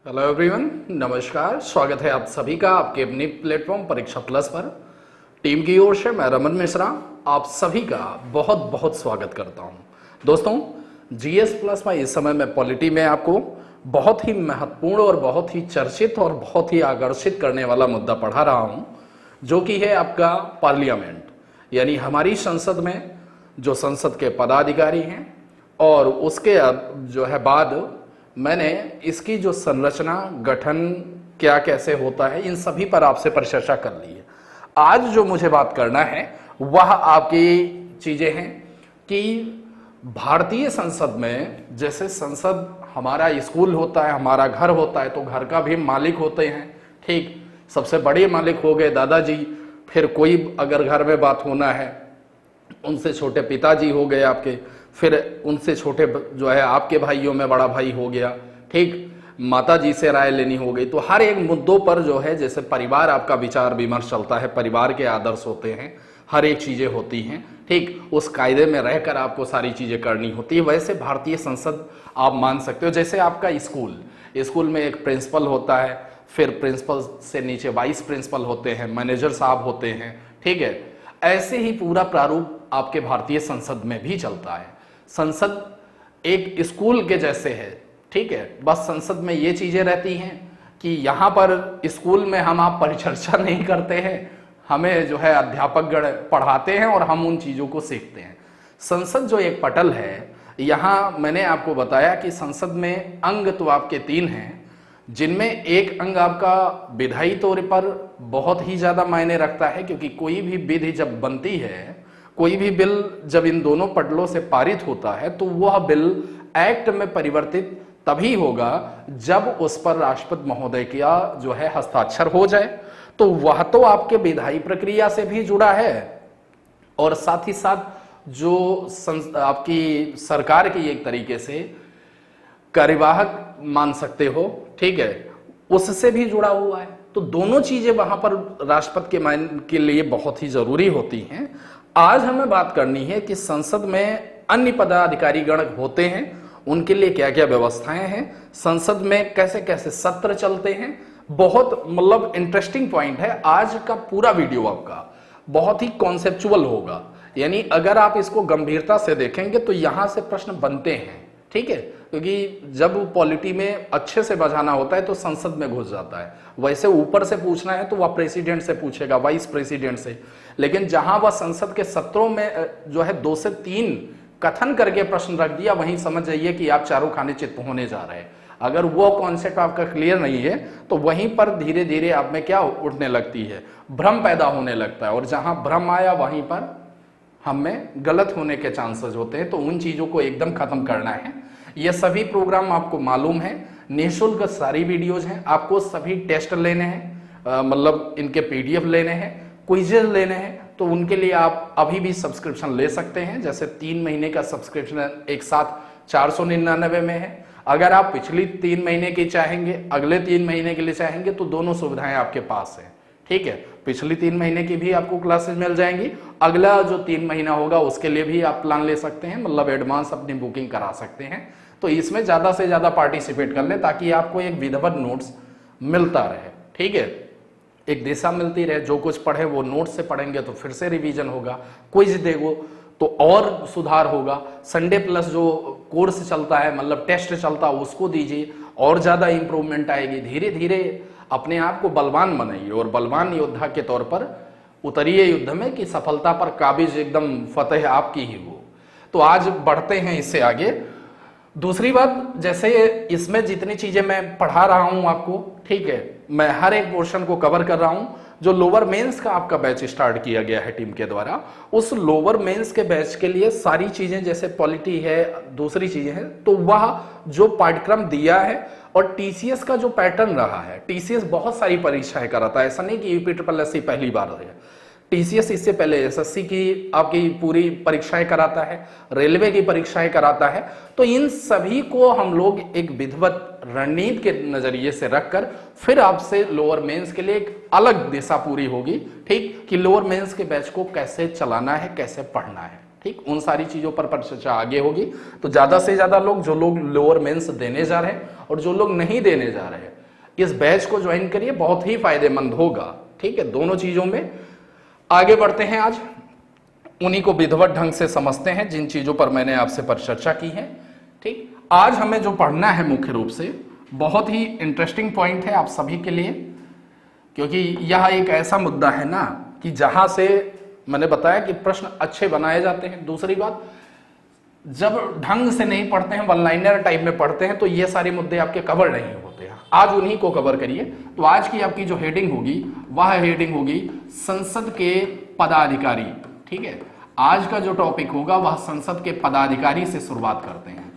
Hello everyone, नमस्कार। स्वागत है आप सभी का आपके अपने प्लेटफॉर्म परीक्षा प्लस पर। टीम की ओर से मैं रमन मिश्रा आप सभी का बहुत बहुत स्वागत करता हूं। दोस्तों, जीएस प्लस में इस समय मैं पॉलिटी में आपको बहुत ही महत्वपूर्ण और बहुत ही चर्चित और बहुत ही आकर्षित करने वाला मुद्दा पढ़ा रहा हूं, जो कि है आपका पार्लियामेंट, यानी हमारी संसद में जो संसद के पदाधिकारी हैं। और उसके जो है बाद मैंने इसकी जो संरचना, गठन क्या कैसे होता है, इन सभी पर आपसे परिचर्चा कर ली है। आज जो मुझे बात करना है वह आपकी चीजें हैं कि भारतीय संसद में, जैसे संसद हमारा स्कूल होता है, हमारा घर होता है, तो घर का भी मालिक होते हैं। ठीक, सबसे बड़े मालिक हो गए दादाजी, फिर कोई अगर घर में बात होना है उनसे छोटे पिताजी हो गए आपके, फिर उनसे छोटे जो है आपके भाइयों में बड़ा भाई हो गया। ठीक, माता जी से राय लेनी हो गई। तो हर एक मुद्दों पर जो है, जैसे परिवार आपका विचार विमर्श चलता है, परिवार के आदर्श होते हैं, हर एक चीजें होती हैं। ठीक, उस कायदे में रहकर आपको सारी चीजें करनी होती है। वैसे भारतीय संसद आप मान सकते हो जैसे आपका स्कूल में एक प्रिंसिपल होता है, फिर प्रिंसिपल से नीचे वाइस प्रिंसिपल होते हैं, मैनेजर साहब होते हैं। ठीक है, ऐसे ही पूरा प्रारूप आपके भारतीय संसद में भी चलता है। संसद एक स्कूल के जैसे है। ठीक है, बस संसद में ये चीजें रहती हैं कि यहाँ पर स्कूल में हम आप परिचर्चा नहीं करते हैं, हमें जो है अध्यापकगण पढ़ाते हैं और हम उन चीजों को सीखते हैं। संसद जो एक पटल है, यहाँ मैंने आपको बताया कि संसद में अंग तो आपके 3 हैं, जिनमें एक अंग आपका विधायी तौर पर बहुत ही ज्यादा मायने रखता है, क्योंकि कोई भी विधि जब बनती है, कोई भी बिल जब इन दोनों पटलों से पारित होता है, तो वह बिल एक्ट में परिवर्तित तभी होगा जब उस पर राष्ट्रपति महोदय का जो है हस्ताक्षर हो जाए। तो वह तो आपके विधायी प्रक्रिया से भी जुड़ा है और साथ ही साथ जो आपकी सरकार की एक तरीके से कार्यवाहक मान सकते हो, ठीक है, उससे भी जुड़ा हुआ है। तो दोनों चीजें वहां पर राष्ट्रपति के मान के लिए बहुत ही जरूरी होती हैं। आज हमें बात करनी है कि संसद में अन्य पदाधिकारी गण होते हैं, उनके लिए क्या क्या व्यवस्थाएं हैं, संसद में कैसे कैसे सत्र चलते हैं। बहुत मतलब इंटरेस्टिंग पॉइंट है। आज का पूरा वीडियो आपका बहुत ही कॉन्सेप्चुअल होगा, यानी अगर आप इसको गंभीरता से देखेंगे तो यहां से प्रश्न बनते हैं। ठीक है, क्योंकि जब पॉलिटी में अच्छे से बजाना होता है तो संसद में घुस जाता है। वैसे ऊपर से पूछना है तो वह प्रेसिडेंट से पूछेगा, वाइस प्रेसिडेंट से, लेकिन जहां वह संसद के सत्रों में जो है 2 से 3 कथन करके प्रश्न रख दिया, वहीं समझ जाइए कि आप चारों खाने चित्त होने जा रहे हैं। अगर वो कॉन्सेप्ट आपका क्लियर नहीं है तो वहीं पर धीरे धीरे आप में क्या उठने लगती है, भ्रम पैदा होने लगता है, और जहां भ्रम आया वहीं पर हमें गलत होने के चांसेस होते हैं। तो उन चीजों को एकदम खत्म करना है। ये सभी प्रोग्राम आपको मालूम है, निःशुल्क सारी वीडियोज हैं। आपको सभी टेस्ट लेने हैं, मतलब इनके पीडीएफ लेने हैं, क्विजेज लेने हैं, तो उनके लिए आप अभी भी सब्सक्रिप्शन ले सकते हैं। जैसे 3 महीने का सब्सक्रिप्शन एक साथ 499 में है। अगर आप पिछली 3 महीने की चाहेंगे, अगले 3 महीने के लिए चाहेंगे, तो दोनों सुविधाएं आपके पास है। ठीक है, पिछली 3 महीने की भी आपको क्लासेस मिल जाएंगी, अगला जो 3 महीना होगा उसके लिए भी आप प्लान ले सकते हैं, मतलब एडवांस अपनी बुकिंग करा सकते हैं। तो इसमें ज्यादा से ज्यादा पार्टिसिपेट कर लें ताकि आपको एक विधिवत नोट्स मिलता रहे। ठीक है, एक दिशा मिलती रहे, जो कुछ पढ़े वो नोट्स से पढ़ेंगे तो फिर से रिवीजन होगा, क्विज देगो तो और सुधार होगा। संडे प्लस जो कोर्स चलता है, मतलब टेस्ट चलता है, उसको दीजिए, और ज्यादा इंप्रूवमेंट आएगी। धीरे धीरे अपने आप को बलवान बनाइए और बलवान योद्धा के तौर पर उतरिए युद्ध में कि सफलता पर काबिज एकदम फतेह आपकी ही हो। तो आज बढ़ते हैं इससे आगे। दूसरी बात, जैसे इसमें जितनी चीजें मैं पढ़ा रहा हूं आपको, ठीक है, मैं हर एक पोर्शन को कवर कर रहा हूं। जो लोअर मेंस का आपका बैच स्टार्ट किया गया है टीम के द्वारा, उस लोअर मेंस के बैच के लिए सारी चीजें, जैसे पॉलिटी है, दूसरी चीजें हैं, तो वह जो पाठ्यक्रम दिया है और टीसीएस का जो पैटर्न रहा है, टीसीएस बहुत सारी परीक्षाएं कराता है, ऐसा नहीं कि यूपी ट्रिपल एससी पहली बार है। टीसीएस इससे पहले एसएससी की आपकी पूरी परीक्षाएं कराता है, रेलवे की परीक्षाएं कराता है। तो इन सभी को हम लोग एक विधिवत रणनीति के नजरिए से रखकर फिर आपसे लोअर मेंस के लिए एक अलग दिशा पूरी होगी। ठीक, कि लोअर मेंस के बैच को कैसे चलाना है, कैसे पढ़ना है। ठीक, उन सारी चीजों पर चर्चा आगे होगी। तो ज्यादा से ज्यादा लोग, जो लोग लोअर मेंस देने जा रहे हैं और जो लोग नहीं देने जा रहे हैं, इस बैच को ज्वाइन करिए, बहुत ही फायदेमंद होगा। ठीक है, दोनों चीजों में आगे बढ़ते हैं। आज उन्हीं को विधिवत ढंग से समझते हैं जिन चीजों पर मैंने आपसे परिचर्चा की है। ठीक, आज हमें जो पढ़ना है मुख्य रूप से बहुत ही इंटरेस्टिंग पॉइंट है आप सभी के लिए, क्योंकि यह एक ऐसा मुद्दा है ना कि जहां से मैंने बताया कि प्रश्न अच्छे बनाए जाते हैं। दूसरी बात, जब ढंग से नहीं पढ़ते हैं, वन लाइनर टाइप में पढ़ते हैं, तो ये सारे मुद्दे आपके कवर नहीं होते हैं। आज उन्हीं को कवर करिए। तो आज की आपकी जो हेडिंग होगी वह हेडिंग होगी संसद के पदाधिकारी। ठीक है, आज का जो टॉपिक होगा वह संसद के पदाधिकारी से शुरुआत करते हैं।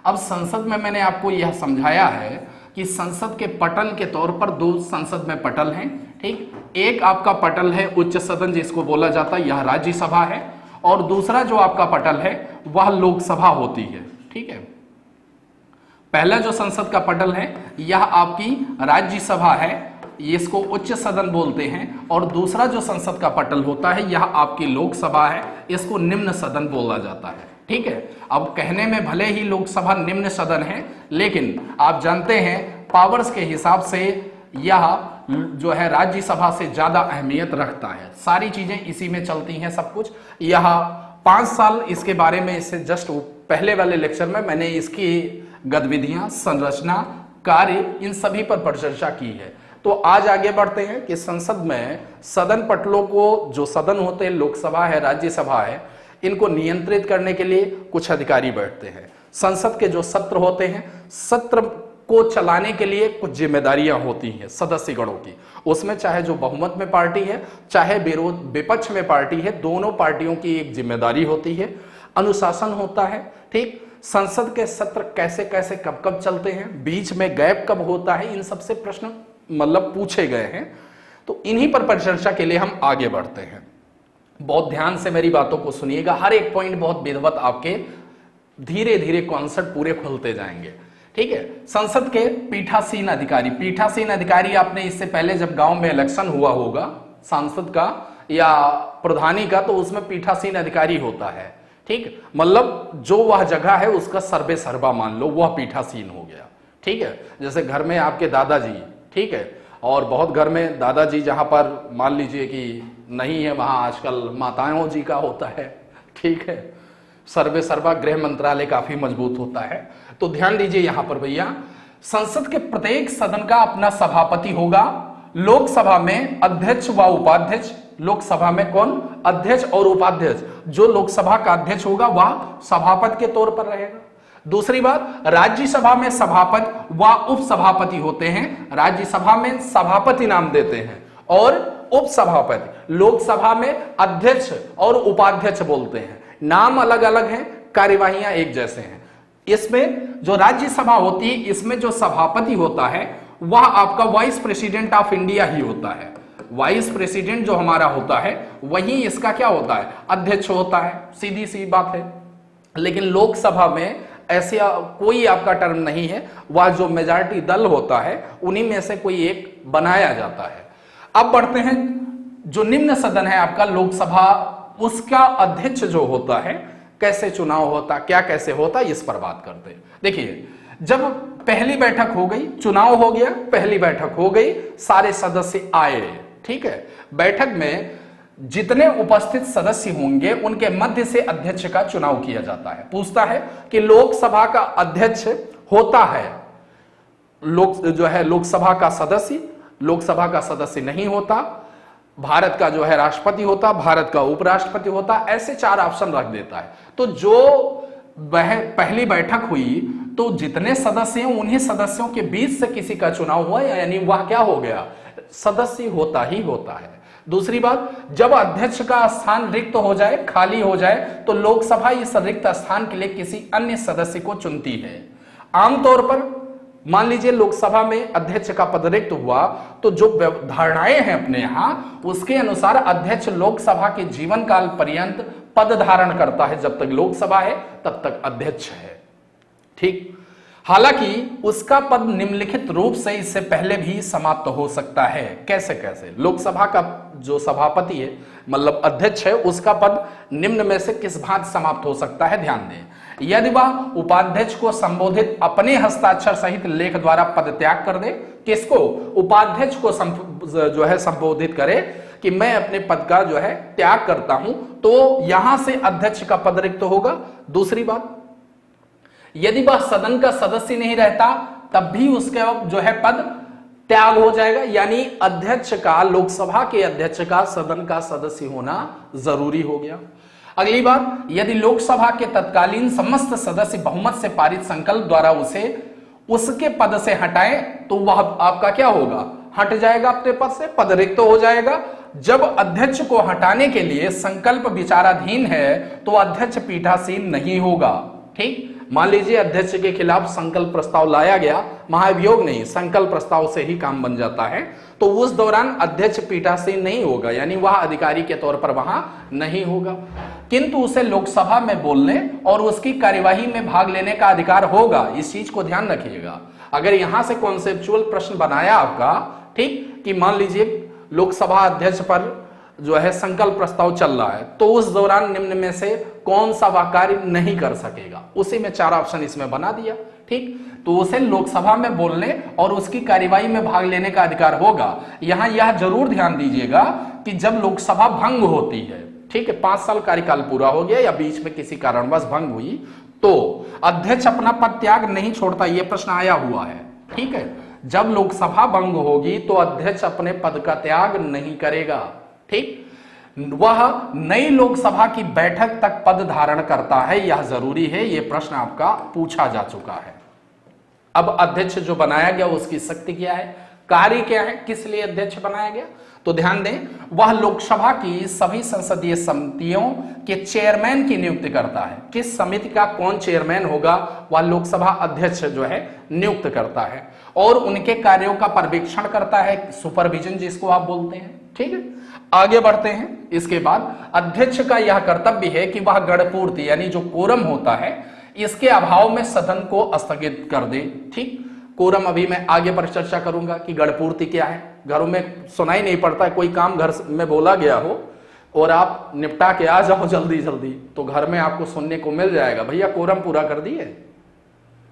अब संसद में मैंने आपको यह समझाया है कि संसद के पटल के तौर पर दो संसद में पटल हैं। ठीक, एक आपका पटल है उच्च सदन जिसको बोला जाता है, यह राज्यसभा है, और दूसरा जो आपका पटल है वह लोकसभा होती है। ठीक है, पहला जो संसद का पटल है यह आपकी राज्यसभा है, इसको उच्च सदन बोलते हैं, और दूसरा जो संसद का पटल होता है यह आपकी लोकसभा है, इसको निम्न सदन बोला जाता है। ठीक है, अब कहने में भले ही लोकसभा निम्न सदन है, लेकिन आप जानते हैं पावर्स के हिसाब से यह जो है राज्यसभा से ज्यादा अहमियत रखता है। सारी चीजें इसी में चलती हैं, सब कुछ। यह 5 साल इसके बारे में, इससे जस्ट पहले वाले लेक्चर में मैंने इसकी गतिविधियां, संरचना, कार्य, इन सभी पर परिचर्चा की है। तो आज आगे बढ़ते हैं कि संसद में सदन पटलों को, जो सदन होते हैं, लोकसभा है, राज्यसभा है, इनको नियंत्रित करने के लिए कुछ अधिकारी बैठते हैं। संसद के जो सत्र होते हैं, सत्र को चलाने के लिए कुछ जिम्मेदारियां होती हैं सदस्यगणों की। उसमें चाहे जो बहुमत में पार्टी है, चाहे विपक्ष में पार्टी है, दोनों पार्टियों की एक जिम्मेदारी होती है। अनुशासन होता है। ठीक, संसद के सत्र कैसे कैसे कब कब चलते हैं, बीच में गैप कब होता है, इन सबसे प्रश्न मतलब पूछे गए हैं। तो इन्हीं पर परिचर्चा के लिए हम आगे बढ़ते हैं। बहुत ध्यान से मेरी बातों को सुनिएगा, हर एक पॉइंट बहुत विधिवत, आपके धीरे धीरे कॉन्सेप्ट पूरे खुलते जाएंगे। ठीक है, संसद के पीठासीन अधिकारी। पीठासीन अधिकारी आपने इससे पहले जब गांव में इलेक्शन हुआ होगा सांसद का या प्रधानी का, तो उसमें पीठासीन अधिकारी होता है। ठीक, मतलब जो वह जगह है उसका सर्वे सर्वा मान लो, वह पीठासीन हो गया। ठीक है, जैसे घर में आपके दादाजी, ठीक है, और बहुत घर में दादाजी जहां पर मान लीजिए कि नहीं है, वहां आजकल माताओं जी का होता है। ठीक है, सर्वे सर्वा गृह मंत्रालय काफी मजबूत होता है। तो ध्यान दीजिए यहां पर भैया, संसद के प्रत्येक सदन का अपना सभापति होगा। लोकसभा में अध्यक्ष व उपाध्यक्ष। लोकसभा में कौन? अध्यक्ष और उपाध्यक्ष। जो लोकसभा का अध्यक्ष होगा वह सभापति के तौर पर रहेगा। दूसरी बात, राज्यसभा में सभापति व उपसभापति होते हैं। राज्यसभा में सभापति नाम देते हैं और उपसभापति। लोकसभा में अध्यक्ष और उपाध्यक्ष बोलते हैं। नाम अलग अलग हैं, कार्यवाहियां एक जैसे हैं। इसमें जो राज्यसभा होती है, इसमें जो सभापति होता है वह आपका वाइस प्रेसिडेंट ऑफ इंडिया ही होता है। वाइस प्रेसिडेंट जो हमारा होता है वही इसका क्या होता है? अध्यक्ष होता है। सीधी सी बात है। लेकिन लोकसभा में ऐसे कोई आपका टर्म नहीं है, वह जो मेजॉरिटी दल होता है उन्हीं में से कोई एक बनाया जाता है। अब बढ़ते हैं, जो निम्न सदन है आपका लोकसभा, उसका अध्यक्ष जो होता है, कैसे चुनाव होता, क्या कैसे होता, इस पर बात करते हैं। देखिए, जब पहली बैठक हो गई, चुनाव हो गया, पहली बैठक हो गई, सारे सदस्य आए। ठीक है, बैठक में जितने उपस्थित सदस्य होंगे उनके मध्य से अध्यक्ष का चुनाव किया जाता है। पूछता है कि लोकसभा का अध्यक्ष होता है, लोकसभा का सदस्य, लोकसभा का सदस्य नहीं होता, भारत का जो है राष्ट्रपति होता, भारत का उपराष्ट्रपति होता, ऐसे 4 ऑप्शन रख देता है। तो जो वह पहली बैठक हुई तो जितने सदस्य हैं उन्हीं सदस्यों के बीच से किसी का चुनाव हुआ, यानी वह क्या हो गया? सदस्य होता ही होता है। दूसरी बात, जब अध्यक्ष का स्थान रिक्त हो जाए, खाली हो जाए, तो लोकसभा इस रिक्त स्थान के लिए किसी अन्य सदस्य को चुनती है। आमतौर पर मान लीजिए लोकसभा में अध्यक्ष का पद रिक्त हुआ, तो जो धारणाएं हैं अपने यहां उसके अनुसार अध्यक्ष लोकसभा के जीवन काल पर्यंत पद धारण करता है। जब तक लोकसभा है तब तक अध्यक्ष है। ठीक, हालांकि उसका पद निम्नलिखित रूप से इससे पहले भी समाप्त हो सकता है। कैसे कैसे? लोकसभा का जो सभापति है मतलब अध्यक्ष है उसका पद निम्न में से किस भांति समाप्त हो सकता है, ध्यान दें। यदि वह उपाध्यक्ष को संबोधित अपने हस्ताक्षर सहित लेख द्वारा पद त्याग कर दे, किसको, उपाध्यक्ष को जो है संबोधित करे कि मैं अपने पद का जो है त्याग करता हूं, तो यहां से अध्यक्ष का पद रिक्त होगा। दूसरी बात, यदि वह सदन का सदस्य नहीं रहता तब भी उसका जो है पद त्याग हो जाएगा, यानी अध्यक्ष का, लोकसभा के अध्यक्ष का सदन का सदस्य होना जरूरी हो गया। अगली बात, यदि लोकसभा के तत्कालीन समस्त सदस्य बहुमत से पारित संकल्प द्वारा उसे उसके पद से हटाएं तो वह आपका क्या होगा, हट जाएगा अपने पद से, पद रिक्त हो जाएगा। जब अध्यक्ष को हटाने के लिए संकल्प विचाराधीन है तो अध्यक्ष पीठासीन नहीं होगा। ठीक, मान लीजिए अध्यक्ष के खिलाफ संकल्प प्रस्ताव लाया गया, महाभियोग नहीं, संकल्प प्रस्ताव से ही काम बन जाता है, तो उस दौरान अध्यक्ष पीठासीन नहीं होगा, यानी वह अधिकारी के तौर पर वहां नहीं होगा, किंतु उसे लोकसभा में बोलने और उसकी कार्यवाही में भाग लेने का अधिकार होगा। इस चीज को ध्यान रखिएगा। अगर यहां से कॉन्सेप्चुअल प्रश्न बनाया आपका, ठीक, कि मान लीजिए लोकसभा अध्यक्ष पर जो है संकल्प प्रस्ताव चल रहा है, तो उस दौरान निम्न में से कौन सा वह कार्य नहीं कर सकेगा, उसी में 4 ऑप्शन इसमें बना दिया। ठीक, तो उसे लोकसभा में बोलने और उसकी कार्यवाही में भाग लेने का अधिकार होगा। यहां यह जरूर ध्यान दीजिएगा कि जब लोकसभा भंग होती है, ठीक है, 5 साल कार्यकाल पूरा हो गया या बीच में किसी कारणवश भंग हुई, तो अध्यक्ष अपना पद त्याग नहीं छोड़ता। यह प्रश्न आया हुआ है। ठीक है, जब लोकसभा भंग होगी तो अध्यक्ष अपने पद का त्याग नहीं करेगा। ठीक, वह नई लोकसभा की बैठक तक पद धारण करता है, यह जरूरी है। यह प्रश्न आपका पूछा जा चुका है। अब अध्यक्ष जो बनाया गया उसकी शक्ति क्या है, कार्य क्या है, किस लिए अध्यक्ष बनाया गया, तो ध्यान दें, वह लोकसभा की सभी संसदीय समितियों के चेयरमैन की नियुक्ति करता है। किस समिति का कौन चेयरमैन होगा, वह लोकसभा अध्यक्ष जो है नियुक्त करता है और उनके कार्यों का पर्यवेक्षण करता है, सुपरविजन जिसको आप बोलते हैं। ठीक है, आगे बढ़ते हैं। इसके बाद अध्यक्ष का यह कर्तव्य है कि वह गणपूर्ति यानी जो कोरम होता है इसके अभाव में सदन को स्थगित कर दे। ठीक, कोरम अभी मैं आगे पर चर्चा करूंगा कि गणपूर्ति क्या है। घरों में सुनाई नहीं पड़ता, कोई काम घर में बोला गया हो और आप निपटा के आ जाओ जल्दी जल्दी, तो घर में आपको सुनने को मिल जाएगा, भैया कोरम पूरा कर दिए।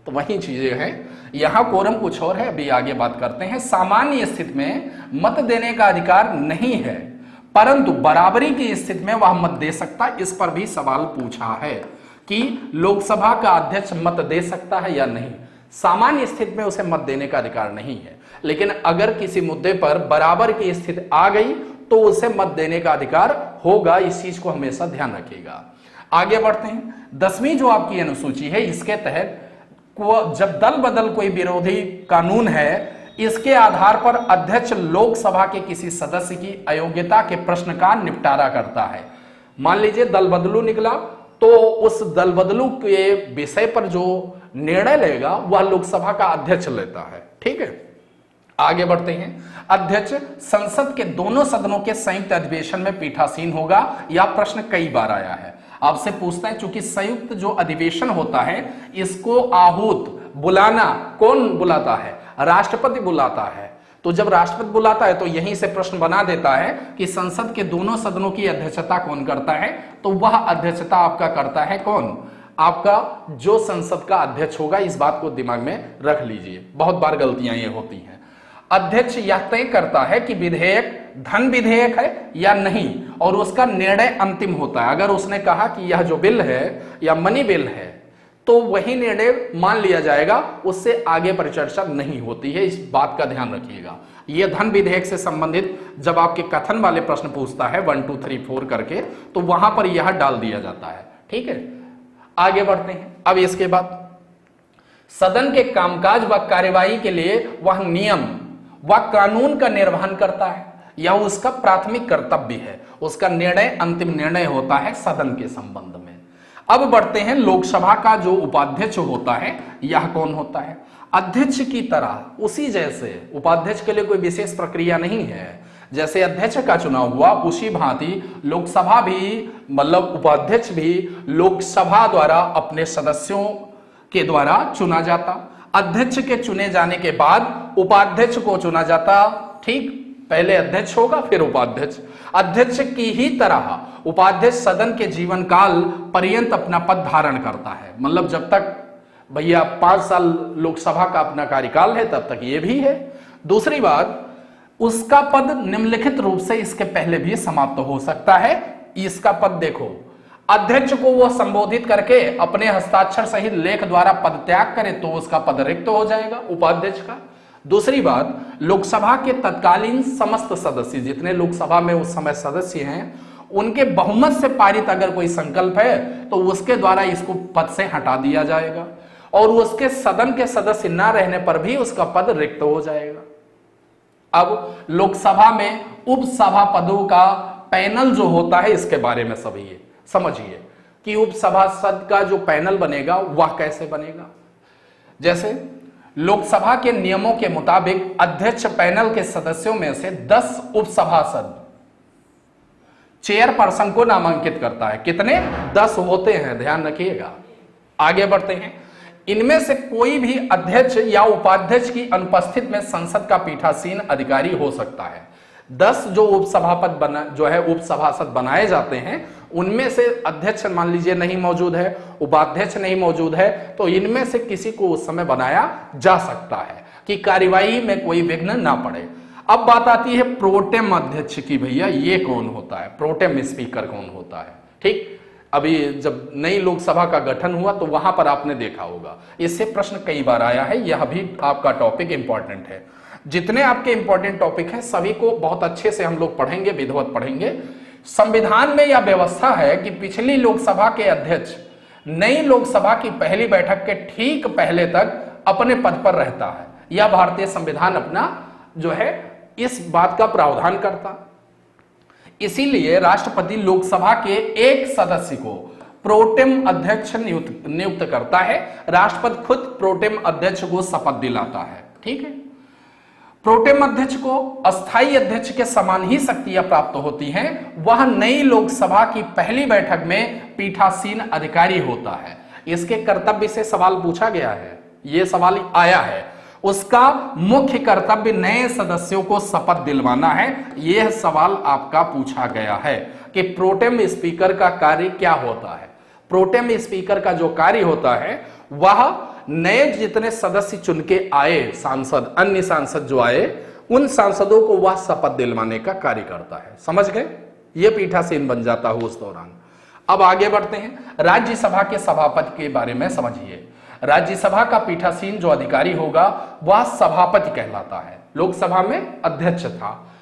तो वही चीजें हैं, यहां कोरम कुछ और है, अभी आगे बात करते हैं। सामान्य स्थिति में मत देने का अधिकार नहीं है, परंतु बराबरी की स्थिति में वह मत दे सकता है। इस पर भी सवाल पूछा है कि लोकसभा का अध्यक्ष मत दे सकता है या नहीं। सामान्य स्थिति में उसे मत देने का अधिकार नहीं है, लेकिन अगर किसी मुद्दे पर बराबर की स्थिति आ गई तो उसे मत देने का अधिकार होगा। इस चीज को हमेशा ध्यान रखिएगा। आगे बढ़ते हैं। 10वीं जो आपकी अनुसूची है, इसके तहत जब दल बदल कोई विरोधी कानून है, इसके आधार पर अध्यक्ष लोकसभा के किसी सदस्य की अयोग्यता के प्रश्न का निपटारा करता है। मान लीजिए दल बदलू निकला, तो उस दल बदलू के विषय पर जो निर्णय लेगा वह लोकसभा का अध्यक्ष लेता है। ठीक है, आगे बढ़ते हैं। अध्यक्ष संसद के दोनों सदनों के संयुक्त अधिवेशन में पीठासीन होगा। यह प्रश्न कई बार आया है, आपसे पूछता है, चूंकि संयुक्त जो अधिवेशन होता है इसको आहूत बुलाना कौन बुलाता है, राष्ट्रपति बुलाता है। तो जब राष्ट्रपति बुलाता है तो यहीं से प्रश्न बना देता है कि संसद के दोनों सदनों की अध्यक्षता कौन करता है, तो वह अध्यक्षता आपका करता है कौन, आपका जो संसद का अध्यक्ष होगा। इस बात को दिमाग में रख लीजिए, बहुत बार गलतियां ये होती हैं। अध्यक्ष यह तय करता है कि विधेयक धन विधेयक है या नहीं, और उसका निर्णय अंतिम होता है। अगर उसने कहा कि यह जो बिल है या मनी बिल है, तो वही निर्णय मान लिया जाएगा, उससे आगे परिचर्चा नहीं होती है। इस बात का ध्यान रखिएगा। यह धन विधेयक से संबंधित जब आपके कथन वाले प्रश्न पूछता है 1 2 3 4 करके, तो वहां पर यह डाल दिया जाता है। ठीक है, आगे बढ़ते हैं। अब इसके बाद सदन के कामकाज व कार्यवाही के लिए वह नियम व कानून का निर्वहन करता है, यह उसका प्राथमिक कर्तव्य है। उसका निर्णय अंतिम निर्णय होता है सदन के संबंध में। अब बढ़ते हैं, लोकसभा का जो उपाध्यक्ष होता है यह कौन होता है। अध्यक्ष की तरह उसी जैसे उपाध्यक्ष के लिए कोई विशेष प्रक्रिया नहीं है। जैसे अध्यक्ष का चुनाव हुआ उसी भांति लोकसभा भी, मतलब उपाध्यक्ष भी लोकसभा द्वारा अपने सदस्यों के द्वारा चुना जाता। अध्यक्ष के चुने जाने के बाद उपाध्यक्ष को चुना जाता। ठीक, पहले अध्यक्ष होगा फिर उपाध्यक्ष। अध्यक्ष की ही तरह उपाध्यक्ष सदन के जीवन काल पर्यंत अपना पद धारण करता है, मतलब जब तक भैया 5 साल लोकसभा का अपना कार्यकाल है तब तक ये भी है। दूसरी बात, उसका पद निम्नलिखित रूप से इसके पहले भी समाप्त हो सकता है। इसका पद देखो, अध्यक्ष को वो संबोधित करके अपने हस्ताक्षर सहित लेख द्वारा पद त्याग करे तो उसका पद रिक्त हो जाएगा उपाध्यक्ष का। दूसरी बात, लोकसभा के तत्कालीन समस्त सदस्य, जितने लोकसभा में उस समय सदस्य हैं, उनके बहुमत से पारित अगर कोई संकल्प है तो उसके द्वारा इसको पद से हटा दिया जाएगा और उसके सदन के सदस्य ना रहने पर भी उसका पद रिक्त हो जाएगा। अब लोकसभा में उपसभापदों का पैनल जो होता है, इसके बारे में सभी समझिए कि उपसभापद का जो पैनल बनेगा वह कैसे बनेगा। जैसे लोकसभा के नियमों के मुताबिक अध्यक्ष पैनल के सदस्यों में से 10 उपसभासद चेयरपर्सन को नामांकित करता है। कितने? 10 होते हैं, ध्यान रखिएगा। आगे बढ़ते हैं। इनमें से कोई भी अध्यक्ष या उपाध्यक्ष की अनुपस्थित में संसद का पीठासीन अधिकारी हो सकता है। 10 जो उपसभासद बनाए जाते हैं, उनमें से अध्यक्ष मान लीजिए नहीं मौजूद है, उपाध्यक्ष नहीं मौजूद है, तो इनमें से किसी को उस समय बनाया जा सकता है कि कार्यवाही में कोई विघ्न ना पड़े। अब बात आती है प्रोटेम अध्यक्ष की। भैया ये कौन होता है? प्रोटेम स्पीकर कौन होता है? ठीक, अभी जब नई लोकसभा का गठन हुआ तो वहां पर आपने देखा होगा, इससे प्रश्न कई बार आया है। यह भी आपका टॉपिक इंपॉर्टेंट है। जितने आपके इंपॉर्टेंट टॉपिक हैं सभी को बहुत अच्छे से हम लोग पढ़ेंगे, विधिवत पढ़ेंगे। संविधान में यह व्यवस्था है कि पिछली लोकसभा के अध्यक्ष नई लोकसभा की पहली बैठक के ठीक पहले तक अपने पद पर रहता है। यह भारतीय संविधान अपना जो है इस बात का प्रावधान करता। इसीलिए राष्ट्रपति लोकसभा के एक सदस्य को प्रोटेम अध्यक्ष नियुक्त करता है। राष्ट्रपति खुद प्रोटेम अध्यक्ष को शपथ दिलाता है। ठीक है, प्रोटेम अध्यक्ष को अस्थायी अध्यक्ष के समान ही शक्तियां प्राप्त होती हैं। वह नई लोकसभा की पहली बैठक में पीठासीन अधिकारी होता है। इसके कर्तव्य से सवाल पूछा गया है, यह सवाल आया है। उसका मुख्य कर्तव्य नए सदस्यों को शपथ दिलवाना है। यह सवाल आपका पूछा गया है कि प्रोटेम स्पीकर का कार्य क्या होता है। प्रोटेम स्पीकर का जो कार्य होता है वह नए जितने सदस्य चुन के आए, सांसद, अन्य सांसद जो आए, उन सांसदों को वह शपथ दिलवाने का कार्य करता है। समझ गए? यह पीठासीन बन जाता है उस दौरान। अब आगे बढ़ते हैं। राज्यसभा के सभापति के बारे में समझिए। राज्यसभा का पीठासीन जो अधिकारी होगा वह सभापति कहलाता है। लोकसभा में अध्यक्ष था।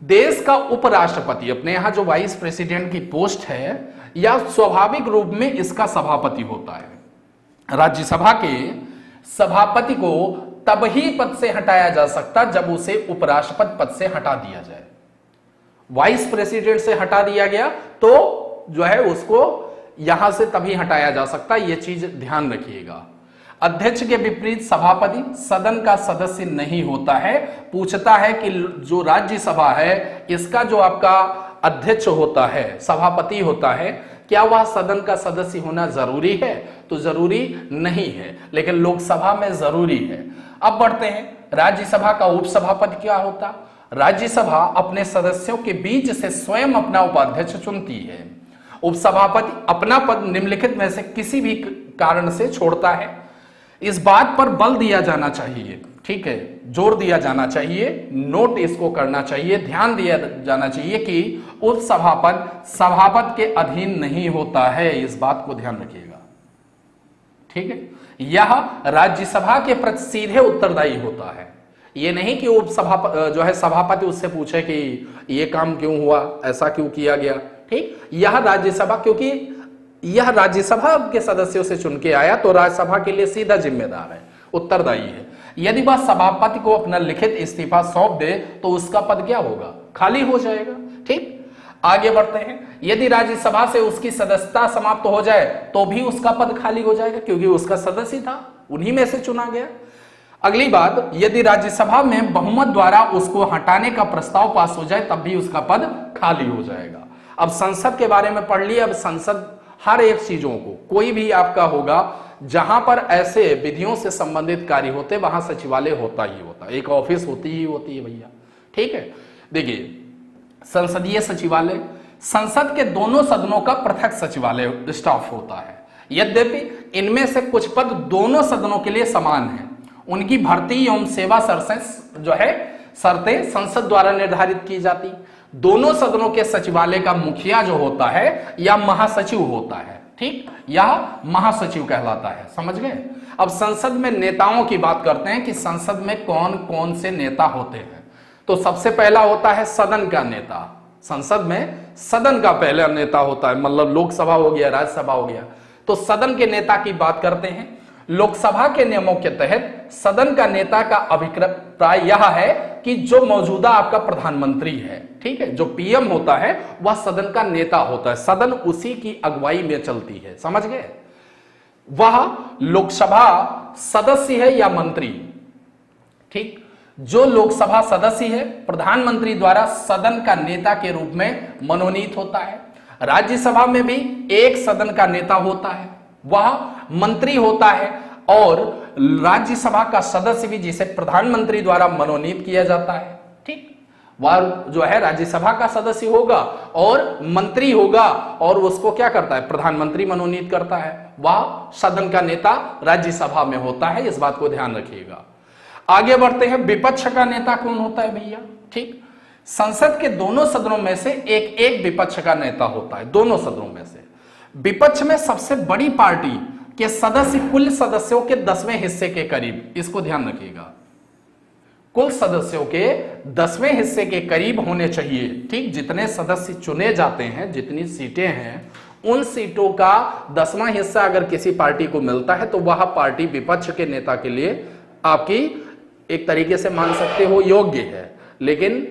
देश का उपराष्ट्रपति, अपने यहां जो वाइस प्रेसिडेंट की पोस्ट है, या स्वाभाविक रूप में इसका सभापति होता है। राज्यसभा के सभापति को तब ही पद से हटाया जा सकता जब उसे उपराष्ट्रपति पद से हटा दिया जाए। वाइस प्रेसिडेंट से हटा दिया गया तो जो है उसको यहां से तभी हटाया जा सकता। यह चीज ध्यान रखिएगा। अध्यक्ष के विपरीत सभापति सदन का सदस्य नहीं होता है। पूछता है कि जो राज्यसभा है इसका जो आपका अध्यक्ष होता है, सभापति होता है, क्या वह सदन का सदस्य होना जरूरी है? तो जरूरी नहीं है, लेकिन लोकसभा में जरूरी है। अब बढ़ते हैं। राज्यसभा का उपसभापति क्या होता? राज्यसभा अपने सदस्यों के बीच से स्वयं अपना उपाध्यक्ष चुनती है। उपसभापति अपना पद निम्नलिखित में से किसी भी कारण से छोड़ता है। इस बात पर बल दिया जाना चाहिए, ठीक है, जोर दिया जाना चाहिए, नोट इसको करना चाहिए, ध्यान दिया जाना चाहिए कि उपसभापति सभापति के अधीन नहीं होता है। इस बात को ध्यान रखिएगा, ठीक है। यह राज्यसभा के प्रति सीधे उत्तरदायी होता है। यह नहीं कि उपसभापति जो है सभापति उससे पूछे कि यह काम क्यों हुआ, ऐसा क्यों किया गया, ठीक। यह राज्यसभा, क्योंकि यह राज्यसभा के सदस्यों से चुन के आया तो राज्यसभा के लिए सीधा जिम्मेदार है, उत्तरदायी है। यदि वह सभापति को अपना लिखित इस्तीफा सौंप दे तो उसका पद क्या होगा? खाली हो जाएगा, ठीक। आगे बढ़ते हैं। यदि राज्यसभा से उसकी सदस्यता समाप्त हो जाए तो भी उसका पद खाली हो जाएगा, क्योंकि उसका सदस्य था, उन्हीं में से चुना गया। अगली बात, यदि राज्यसभा में बहुमत द्वारा उसको हटाने का प्रस्ताव पास हो जाए तब भी उसका पद खाली हो जाएगा। अब संसद के बारे में पढ़ लिए। अब संसद हर एक चीजों को, कोई भी आपका होगा जहां पर ऐसे विधियों से संबंधित कार्य होते वहां सचिवालय होता ही होता, एक ऑफिस होती ही होती है भैया, ठीक है। देखिए, संसदीय सचिवालय, संसद के दोनों सदनों का पृथक सचिवालय स्टाफ होता है। यद्यपि इनमें से कुछ पद दोनों सदनों के लिए समान हैं, उनकी भर्ती एवं सेवा शर्तें संसद द्वारा निर्धारित की जाती। दोनों सदनों के सचिवालय का मुखिया जो होता है या महासचिव होता है, ठीक, यह महासचिव कहलाता है। समझ गए? अब संसद में नेताओं की बात करते हैं कि संसद में कौन कौन से नेता होते हैं। तो सबसे पहला होता है सदन का नेता। संसद में सदन का पहला नेता होता है, मतलब लोकसभा हो गया, राज्यसभा हो गया। तो सदन के नेता की बात करते हैं। लोकसभा के नियमों के तहत सदन का नेता का अभिप्राय यह है कि जो मौजूदा आपका प्रधानमंत्री है, ठीक है, जो पीएम होता है वह सदन का नेता होता है, सदन उसी की अगुवाई में चलती है। समझ गए? वह लोकसभा सदस्य है या मंत्री, ठीक, जो लोकसभा सदस्य है प्रधानमंत्री द्वारा सदन का नेता के रूप में मनोनीत होता है। राज्यसभा में भी एक सदन का नेता होता है, वह मंत्री होता है, और राज्यसभा का सदस्य भी जिसे प्रधानमंत्री द्वारा मनोनीत किया जाता है, ठीक, वह जो है राज्यसभा का सदस्य होगा और मंत्री होगा, और उसको क्या करता है? प्रधानमंत्री मनोनीत करता है। वह सदन का नेता राज्यसभा में होता है, इस बात को ध्यान रखिएगा। आगे बढ़ते हैं। विपक्ष का नेता कौन होता है भैया? ठीक, संसद के दोनों सदनों में से एक एक विपक्ष का नेता होता है, दोनों सदनों में से। विपक्ष में सबसे बड़ी पार्टी के सदस्य कुल सदस्यों के 10वें हिस्से के करीब, इसको ध्यान रखिएगा, कुल सदस्यों के 10वें हिस्से के करीब होने चाहिए, ठीक। जितने सदस्य चुने जाते हैं, जितनी सीटें हैं, उन सीटों का 10वां हिस्सा अगर किसी पार्टी को मिलता है तो वह पार्टी विपक्ष के नेता के लिए आपकी एक तरीके से मान सकते हो योग्य है। लेकिन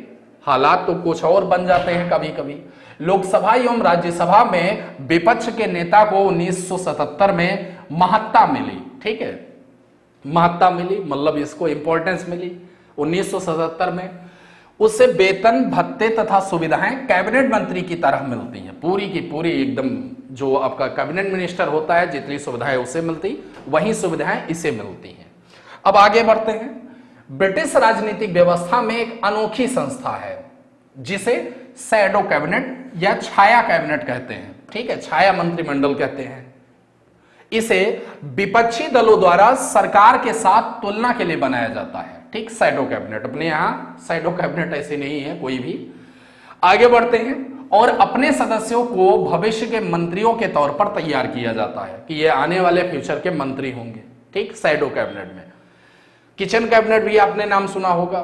हालात तो कुछ और बन जाते हैं कभी कभी। लोकसभा एवं राज्यसभा में विपक्ष के नेता को 1977 में महत्ता मिली, ठीक है, महत्ता मिली, मतलब इसको इंपॉर्टेंस मिली 1977 में। उससे वेतन, भत्ते तथा सुविधाएं कैबिनेट मंत्री की तरह मिलती हैं, पूरी की पूरी एकदम, जो आपका कैबिनेट मिनिस्टर होता है जितनी सुविधाएं उसे मिलती, वही सुविधाएं इसे मिलती हैं। अब आगे बढ़ते हैं। ब्रिटिश राजनीतिक व्यवस्था में एक अनोखी संस्था है जिसे शैडो कैबिनेट या छाया कैबिनेट कहते हैं, ठीक है, छाया मंत्रिमंडल कहते हैं। इसे विपक्षी दलों द्वारा सरकार के साथ तुलना के लिए बनाया जाता है, ठीक, शैडो कैबिनेट। अपने यहां शैडो कैबिनेट ऐसे नहीं है कोई भी। आगे बढ़ते हैं। और अपने सदस्यों को भविष्य के मंत्रियों के तौर पर तैयार किया जाता है कि ये आने वाले फ्यूचर के मंत्री होंगे, ठीक, शैडो कैबिनेट में। किचन कैबिनेट भी आपने नाम सुना होगा,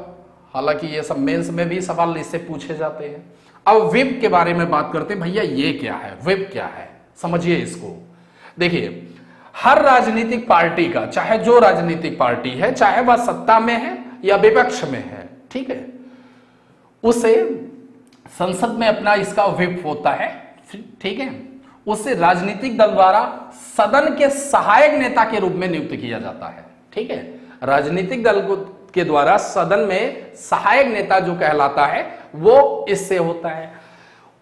हालांकि ये सब मेंस में भी सवाल इससे पूछे जाते हैं। अब व्हिप के बारे में बात करते हैं। भैया ये क्या है, व्हिप क्या है, समझिए इसको। देखिए, हर राजनीतिक पार्टी का, चाहे जो राजनीतिक पार्टी है, चाहे वह सत्ता में है या विपक्ष में है, ठीक है, उसे संसद में अपना इसका व्हिप होता है, ठीक है। उसे राजनीतिक दल द्वारा सदन के सहायक नेता के रूप में नियुक्त किया जाता है, ठीक है। राजनीतिक दल के द्वारा सदन में सहायक नेता जो कहलाता है वो इससे होता है।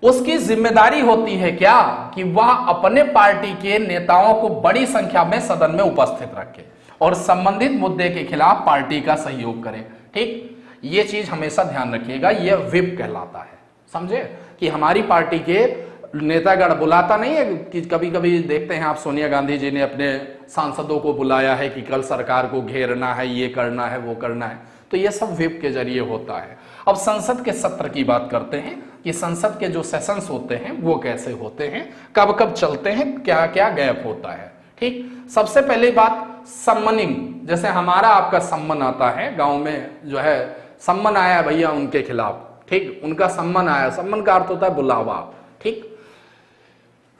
उसकी जिम्मेदारी होती है क्या कि वह अपने पार्टी के नेताओं को बड़ी संख्या में सदन में उपस्थित रखे और संबंधित मुद्दे के खिलाफ पार्टी का सहयोग करे, ठीक। ये चीज हमेशा ध्यान रखिएगा, यह व्हिप कहलाता है, समझे, कि हमारी पार्टी के नेतागण बुलाता नहीं है कि कभी कभी देखते हैं आप, सोनिया गांधी जी ने अपने सांसदों को बुलाया है कि कल सरकार को घेरना है, ये करना है, वो करना है, तो ये सब व्हिप के जरिए होता है। अब संसद के सत्र की बात करते हैं कि संसद के जो सेशंस होते हैं वो कैसे होते हैं, कब कब चलते हैं, क्या क्या गैप होता है, ठीक। सबसे पहली बात सम्मनिंग, जैसे हमारा आपका सम्मन आता है, गांव में जो है सम्मन आया भैया उनके खिलाफ, ठीक, उनका सम्मन आया, सम्मन का अर्थ होता है बुलावा, ठीक।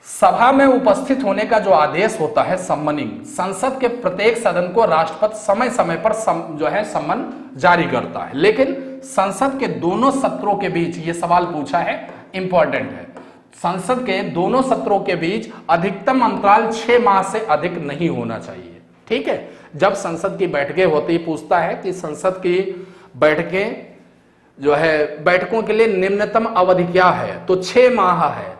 सभा में उपस्थित होने का जो आदेश होता है सम्मनिंग, संसद के प्रत्येक सदन को राष्ट्रपति समय समय पर जो है सम्मन जारी करता है। लेकिन संसद के दोनों सत्रों के बीच, ये सवाल पूछा है, इंपॉर्टेंट है, संसद के दोनों सत्रों के बीच अधिकतम अंतराल 6 माह से अधिक नहीं होना चाहिए, ठीक है। जब संसद की बैठकें होती, पूछता है कि संसद की बैठकें जो है, बैठकों के लिए निम्नतम अवधि क्या है, तो 6 माह है,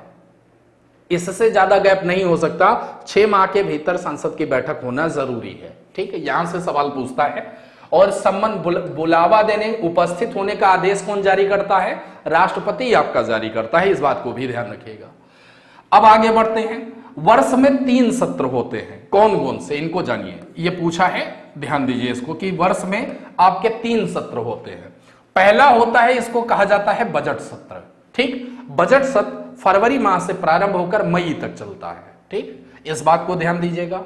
इससे ज्यादा गैप नहीं हो सकता, 6 माह के भीतर संसद की बैठक होना जरूरी है, ठीक है, यहां से सवाल पूछता है। और सम्मन बुलावा देने उपस्थित होने का आदेश कौन जारी करता है? राष्ट्रपति आपका जारी करता है। इस बात को भी ध्यान रखिएगा। अब आगे बढ़ते हैं। वर्ष में 3 सत्र होते हैं, कौन कौन से, इनको जानिए। ये पूछा है, ध्यान दीजिए इसको, कि वर्ष में आपके 3 सत्र होते हैं। पहला होता है, इसको कहा जाता है बजट सत्र। ठीक, बजट सत्र फरवरी माह से प्रारंभ होकर मई तक चलता है। ठीक, इस बात को ध्यान दीजिएगा।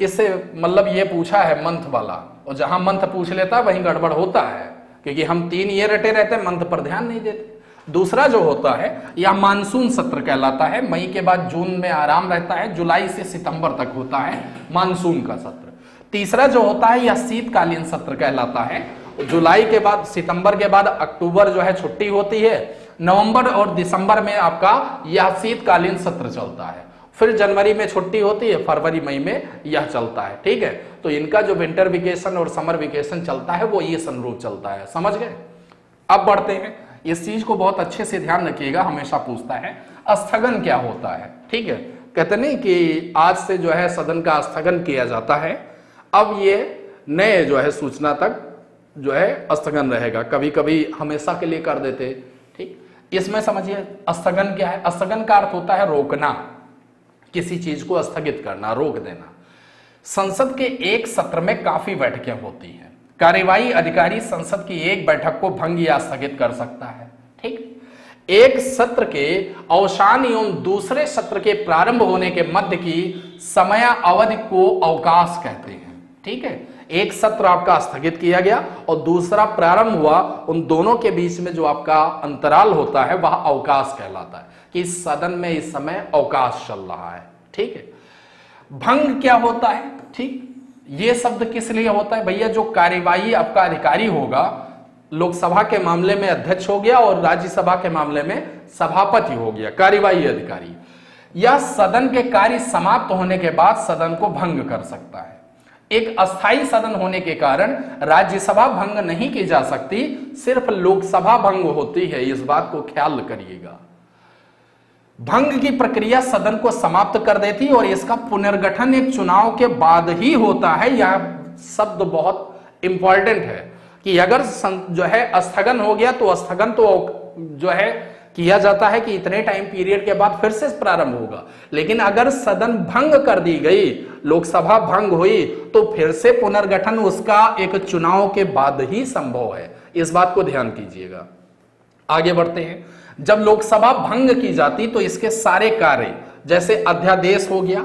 इससे मतलब ये पूछा है मंथ वाला, और जहां मंथ पूछ लेता है वहीं गड़बड़ होता है, क्योंकि हम 3 ये रटे रहते हैं, मंथ पर ध्यान नहीं देते। दूसरा जो होता है यह मानसून सत्र कहलाता है। मई के बाद जून में आराम रहता है, जुलाई से सितंबर तक होता है मानसून का सत्र। तीसरा जो होता है यह शीतकालीन सत्र कहलाता है। जुलाई के बाद, सितंबर के बाद अक्टूबर जो है छुट्टी होती है, नवंबर और दिसंबर में आपका यह शीतकालीन सत्र चलता है। फिर जनवरी में छुट्टी होती है, फरवरी मई में यह चलता है। ठीक है, तो इनका जो विंटर वेकेशन और समर वेकेशन चलता है वो ये अनुरूप चलता है। समझ गए? अब बढ़ते हैं। इस चीज को बहुत अच्छे से ध्यान रखिएगा, हमेशा पूछता है स्थगन क्या होता है। ठीक है, कहते नहीं कि आज से जो है सदन का स्थगन किया जाता है, अब ये नए जो है सूचना तक जो है स्थगन रहेगा। कभी कभी हमेशा के लिए कर देते। ठीक, इसमें समझिए स्थगन क्या है। स्थगन का अर्थ होता है रोकना, किसी चीज को स्थगित करना, रोक देना। संसद के एक सत्र में काफी बैठकें होती हैं। कार्यवाही अधिकारी संसद की एक बैठक को भंग या स्थगित कर सकता है। ठीक, एक सत्र के अवसान एवं दूसरे सत्र के प्रारंभ होने के मध्य की समय अवधि को अवकाश कहते हैं। ठीक है, एक सत्र आपका स्थगित किया गया और दूसरा प्रारंभ हुआ, उन दोनों के बीच में जो आपका अंतराल होता है वह अवकाश कहलाता है, कि सदन में इस समय अवकाश चल रहा है। ठीक है, भंग क्या होता है? ठीक, ये शब्द किस लिए होता है भैया? जो कार्यवाही आपका अधिकारी होगा, लोकसभा के मामले में अध्यक्ष हो गया और राज्यसभा के मामले में सभापति हो गया, कार्यवाही अधिकारी, यह सदन के कार्य समाप्त होने के बाद सदन को भंग कर सकता है। एक अस्थायी सदन होने के कारण राज्यसभा भंग नहीं की जा सकती, सिर्फ लोकसभा भंग होती है। इस बात को ख्याल करिएगा। भंग की प्रक्रिया सदन को समाप्त कर देती और इसका पुनर्गठन एक चुनाव के बाद ही होता है। यह शब्द बहुत इंपॉर्टेंट है कि अगर जो है स्थगन हो गया तो स्थगन तो जो है किया जाता है कि इतने टाइम पीरियड के बाद फिर से प्रारंभ होगा, लेकिन अगर सदन भंग कर दी गई, लोकसभा भंग हुई, तो फिर से पुनर्गठन उसका एक चुनाव के बाद ही संभव है। इस बात को ध्यान कीजिएगा। आगे बढ़ते हैं। जब लोकसभा भंग की जाती तो इसके सारे कार्य, जैसे अध्यादेश हो गया,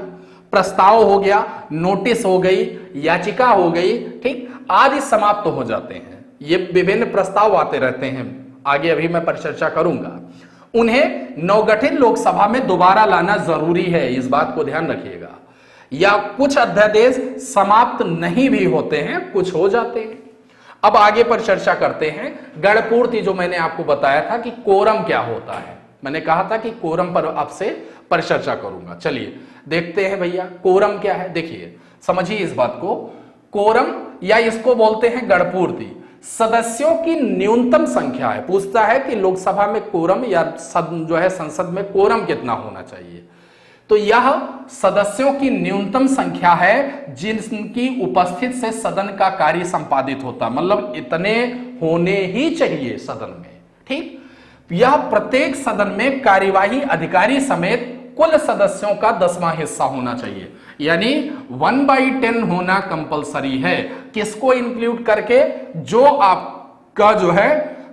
प्रस्ताव हो गया, नोटिस हो गई, याचिका हो गई, ठीक, आदि समाप्त हो जाते हैं। ये विभिन्न प्रस्ताव आते रहते हैं, आगे अभी मैं परिचर्चा करूंगा। उन्हें नवगठित लोकसभा में दोबारा लाना जरूरी है, इस बात को ध्यान रखिएगा। या कुछ अध्यादेश समाप्त नहीं भी होते हैं, कुछ हो जाते हैं। अब आगे पर चर्चा करते हैं गणपूर्ति, जो मैंने आपको बताया था कि कोरम क्या होता है। मैंने कहा था कि कोरम पर आपसे परिचर्चा करूंगा। चलिए देखते हैं भैया कोरम क्या है। देखिए समझिए इस बात को। कोरम या इसको बोलते हैं गणपूर्ति, सदस्यों की न्यूनतम संख्या है। पूछता है कि लोकसभा में कोरम या जो है संसद में कोरम कितना होना चाहिए, तो यह सदस्यों की न्यूनतम संख्या है जिनकी उपस्थित से सदन का कार्य संपादित होता, मतलब इतने होने ही चाहिए सदन में। ठीक, यह प्रत्येक सदन में कार्यवाही अधिकारी समेत कुल सदस्यों का 10वां हिस्सा होना चाहिए, यानी 1/10 होना कंपलसरी है। किसको इंक्लूड करके? जो आपका जो है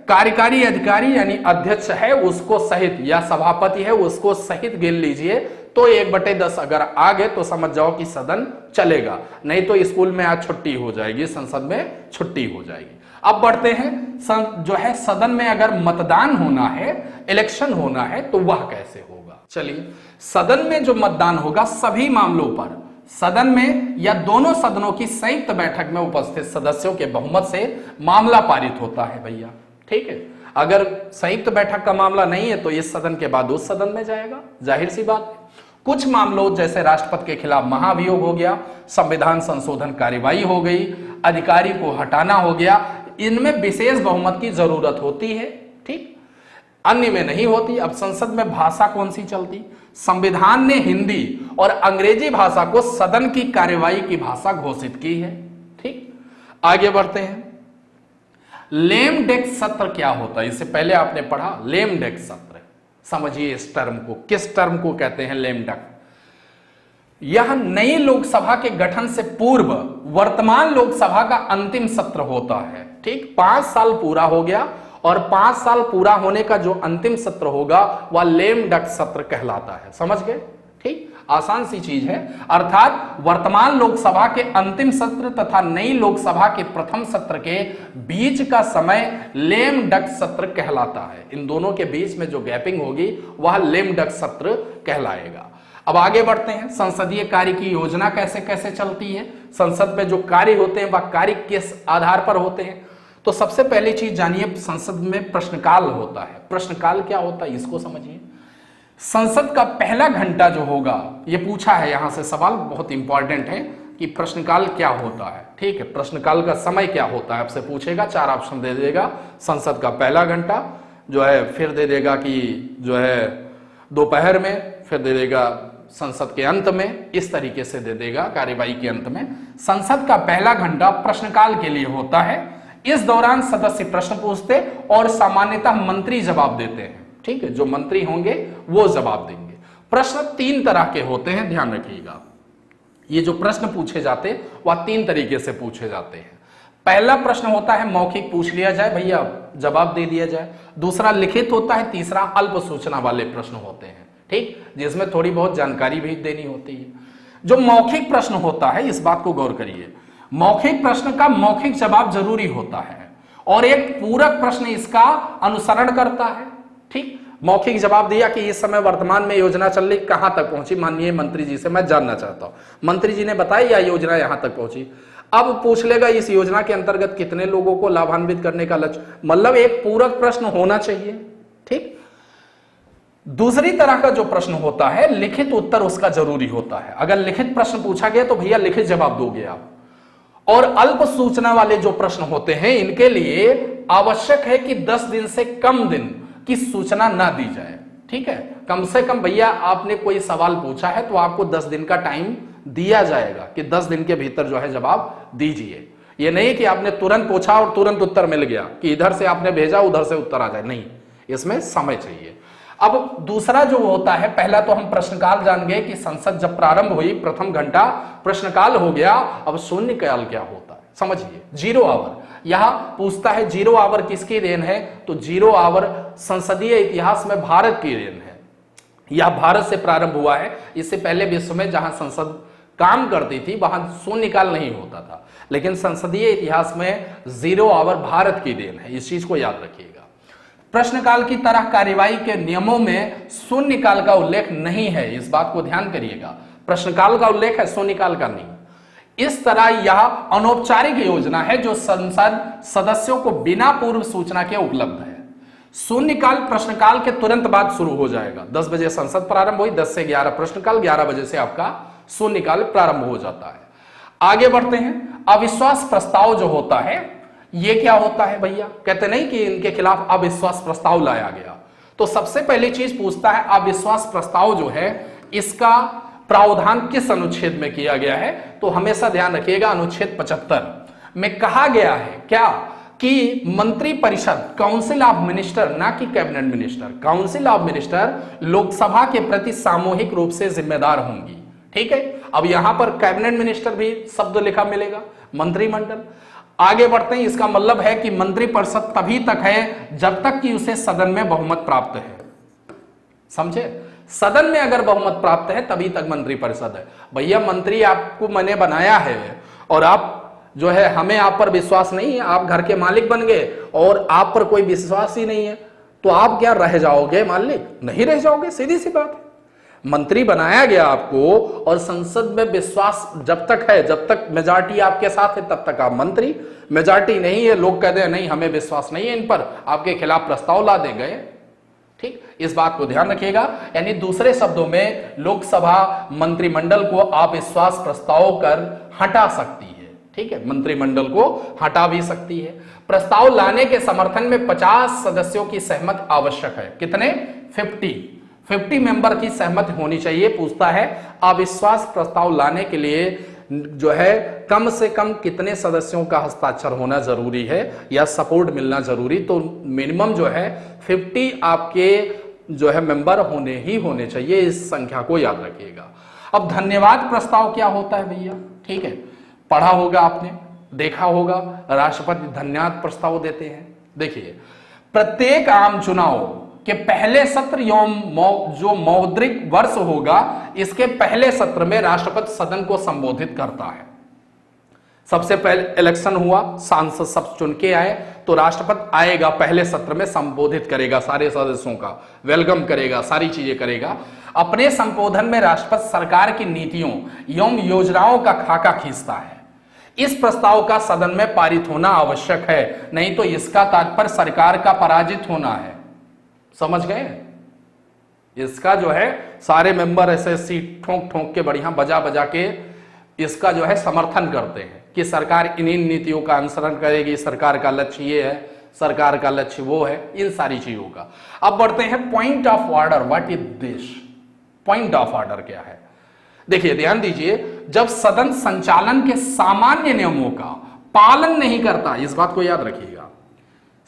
कार्यकारी अधिकारी यानी अध्यक्ष है उसको सहित, या सभापति है उसको सहित गिन लीजिए, तो 1/10 अगर आ गए तो समझ जाओ कि सदन चलेगा, नहीं तो स्कूल में आज छुट्टी हो जाएगी, संसद में छुट्टी हो जाएगी। अब बढ़ते हैं, जो है सदन में अगर मतदान होना है, इलेक्शन होना है, तो वह कैसे होगा। चलिए, सदन में जो मतदान होगा सभी मामलों पर सदन में या दोनों सदनों की संयुक्त बैठक में उपस्थित सदस्यों के बहुमत से मामला पारित होता है भैया। ठीक है, अगर संयुक्त बैठक का मामला नहीं है तो इस सदन के बाद उस सदन में जाएगा, जाहिर सी बात है। कुछ मामलों जैसे राष्ट्रपति के खिलाफ महाभियोग हो गया, संविधान संशोधन कार्यवाही हो गई, अधिकारी को हटाना हो गया, इनमें विशेष बहुमत की जरूरत होती है। ठीक, अन्य में नहीं होती। अब संसद में भाषा कौन सी चलती? संविधान ने हिंदी और अंग्रेजी भाषा को सदन की कार्यवाही की भाषा घोषित की है। ठीक, आगे बढ़ते हैं। लेम डेक सत्र क्या होता है, इससे पहले आपने पढ़ा लेम डेक सत्र। समझिए इस टर्म को, किस टर्म को कहते हैं लेम डेक। यह नई लोकसभा के गठन से पूर्व वर्तमान लोकसभा का अंतिम सत्र होता है। ठीक, 5 साल पूरा हो गया और 5 साल पूरा होने का जो अंतिम सत्र होगा वह लेम डक सत्र कहलाता है। समझ गए? ठीक, आसान सी चीज है। अर्थात वर्तमान लोकसभा के अंतिम सत्र तथा नई लोकसभा के प्रथम सत्र के बीच का समय लेम डक सत्र कहलाता है। इन दोनों के बीच में जो गैपिंग होगी वह लेम डक सत्र कहलाएगा। अब आगे बढ़ते हैं। संसदीय कार्य की योजना कैसे कैसे चलती है, संसद में जो कार्य होते हैं वह कार्य किस आधार पर होते हैं। तो सबसे पहली चीज जानिए, संसद में प्रश्नकाल होता है। प्रश्नकाल क्या होता है इसको समझिए। संसद का पहला घंटा जो होगा, ये पूछा है यहां से सवाल, बहुत इंपॉर्टेंट है कि प्रश्नकाल क्या होता है। ठीक है, प्रश्नकाल का समय क्या होता है आपसे पूछेगा, 4 ऑप्शन दे देगा। संसद का पहला घंटा जो है, फिर दे देगा कि जो है दोपहर में, फिर दे देगा संसद के अंत में, इस तरीके से दे देगा कार्यवाही के अंत में। संसद का पहला घंटा प्रश्नकाल के लिए होता है। इस दौरान सदस्य प्रश्न पूछते और सामान्यतः मंत्री जवाब देते हैं। ठीक है, जो मंत्री होंगे वो जवाब देंगे। प्रश्न 3 तरह के होते हैं, ध्यान रखिएगा। ये जो प्रश्न पूछे जाते हैं वह 3 तरीके से पूछे जाते हैं। पहला प्रश्न होता है मौखिक, पूछ लिया जाए भैया, जवाब दे दिया जाए। दूसरा लिखित होता है। तीसरा अल्प सूचना वाले प्रश्न होते हैं। ठीक, जिसमें थोड़ी बहुत जानकारी भी देनी होती है। जो मौखिक प्रश्न होता है, इस बात को गौर करिए, मौखिक प्रश्न का मौखिक जवाब जरूरी होता है और एक पूरक प्रश्न इसका अनुसरण करता है। ठीक, मौखिक जवाब दिया कि इस समय वर्तमान में योजना चल रही, कहां तक पहुंची, माननीय मंत्री जी से मैं जानना चाहता हूं। मंत्री जी ने बताया या योजना यहां तक पहुंची। अब पूछ लेगा इस योजना के अंतर्गत कितने लोगों को लाभान्वित करने का लक्ष्य, मतलब एक पूरक प्रश्न होना चाहिए। ठीक, दूसरी तरह का जो प्रश्न होता है लिखित उत्तर उसका जरूरी होता है। अगर लिखित प्रश्न पूछा गया तो भैया लिखित जवाब दोगे आप। और अल्प सूचना वाले जो प्रश्न होते हैं इनके लिए आवश्यक है कि 10 दिन से कम दिन की सूचना ना दी जाए। ठीक है, कम से कम भैया आपने कोई सवाल पूछा है तो आपको 10 दिन का टाइम दिया जाएगा कि 10 दिन के भीतर जो है जवाब दीजिए। ये नहीं कि आपने तुरंत पूछा और तुरंत उत्तर मिल गया, कि इधर से आपने भेजा उधर से उत्तर आ जाए, नहीं, इसमें समय चाहिए। अब दूसरा जो होता है, पहला तो हम प्रश्नकाल जान गए कि संसद जब प्रारंभ हुई प्रथम घंटा प्रश्नकाल हो गया। अब शून्यकाल क्या होता है समझिए, 0 आवर। यहां पूछता है 0 आवर किसकी देन है, तो 0 आवर संसदीय इतिहास में भारत की देन है। यह भारत से प्रारंभ हुआ है। इससे पहले विश्व में जहां संसद काम करती थी वहां शून्यकाल नहीं होता था, लेकिन संसदीय इतिहास में 0 आवर भारत की देन है। इस चीज को याद रखिएगा। प्रश्नकाल की तरह कार्यवाही के नियमों में शून्यकाल का उल्लेख नहीं है, इस बात को ध्यान करिएगा। प्रश्नकाल का उल्लेख है, शून्यकाल का नहीं। इस तरह यह अनौपचारिक योजना है जो संसद सदस्यों को बिना पूर्व सूचना के उपलब्ध है। शून्यकाल प्रश्नकाल के तुरंत बाद शुरू हो जाएगा। 10 बजे संसद प्रारंभ हुई, 10 से 11 प्रश्नकाल, 11 बजे से आपका शून्यकाल प्रारंभ हो जाता है। आगे बढ़ते हैं। अविश्वास प्रस्ताव जो होता है ये क्या होता है भैया, कहते नहीं कि इनके खिलाफ अविश्वास प्रस्ताव लाया गया। तो सबसे पहली चीज पूछता है अविश्वास प्रस्ताव जो है इसका प्रावधान किस अनुच्छेद में किया गया है। तो हमेशा ध्यान रखिएगा, अनुच्छेद 75 में कहा गया है क्या कि मंत्री परिषद, काउंसिल ऑफ मिनिस्टर, ना कि cabinet minister, council of minister Lok Sabha के प्रति सामूहिक रूप से जिम्मेदार होंगी। ठीक है, अब यहां पर कैबिनेट मिनिस्टर भी शब्द लिखा मिलेगा, मंत्रिमंडल। आगे बढ़ते हैं। इसका मतलब है कि मंत्रिपरिषद तभी तक है जब तक कि उसे सदन में बहुमत प्राप्त है। समझे, सदन में अगर बहुमत प्राप्त है तभी तक मंत्रिपरिषद है। भैया मंत्री आपको मैंने बनाया है और आप जो है, हमें आप पर विश्वास नहीं है, आप घर के मालिक बन गए और आप पर कोई विश्वास ही नहीं है, तो आप क्या रह जाओगे मालिक? नहीं रह जाओगे, सीधी सी बात है। मंत्री बनाया गया आपको और संसद में विश्वास जब तक है, जब तक मेजॉरिटी आपके साथ है तब तक आप मंत्री। मेजॉरिटी नहीं है, लोग कहते हैं नहीं हमें विश्वास नहीं है इन पर, आपके खिलाफ प्रस्ताव ला दे गए। ठीक, इस बात को ध्यान रखिएगा। यानी दूसरे शब्दों में लोकसभा मंत्रिमंडल को अविश्वास प्रस्ताव कर हटा सकती है। ठीक है, मंत्रिमंडल को हटा भी सकती है। प्रस्ताव लाने के समर्थन में 50 सदस्यों की सहमति आवश्यक है। कितने? 50 मेंबर की सहमति होनी चाहिए। पूछता है अविश्वास प्रस्ताव लाने के लिए जो है कम से कम कितने सदस्यों का हस्ताक्षर होना जरूरी है या सपोर्ट मिलना जरूरी, तो मिनिमम जो है 50 आपके जो है मेंबर होने ही होने चाहिए। इस संख्या को याद रखिएगा। अब धन्यवाद प्रस्ताव क्या होता है भैया, ठीक है, पढ़ा होगा आपने, देखा होगा, राष्ट्रपति धन्यवाद प्रस्ताव देते हैं। देखिए, प्रत्येक आम चुनाव के पहले सत्र एवं जो मौद्रिक वर्ष होगा, इसके पहले सत्र में राष्ट्रपति सदन को संबोधित करता है। सबसे पहले इलेक्शन हुआ, सांसद सब चुन के आए, तो राष्ट्रपति आएगा, पहले सत्र में संबोधित करेगा, सारे सदस्यों का वेलकम करेगा, सारी चीजें करेगा। अपने संबोधन में राष्ट्रपति सरकार की नीतियों एवं योजनाओं का खाका खींचता है। इस प्रस्ताव का सदन में पारित होना आवश्यक है, नहीं तो इसका तात्पर्य सरकार का पराजित होना है। समझ गए? इसका जो है सारे मेंबर ऐसे सीट ठोंक ठोंक के बढ़िया बजा बजा के इसका जो है समर्थन करते हैं कि सरकार इन्हीं नीतियों का अनुसरण करेगी, सरकार का लक्ष्य ये है, सरकार का लक्ष्य वो है, इन सारी चीजों का। अब बढ़ते हैं point of order. What is this? Point of order क्या है? देखिए, ध्यान दीजिए, जब सदन संचालन के सामान्य नियमों का पालन नहीं करता, इस बात को याद रखिएगा,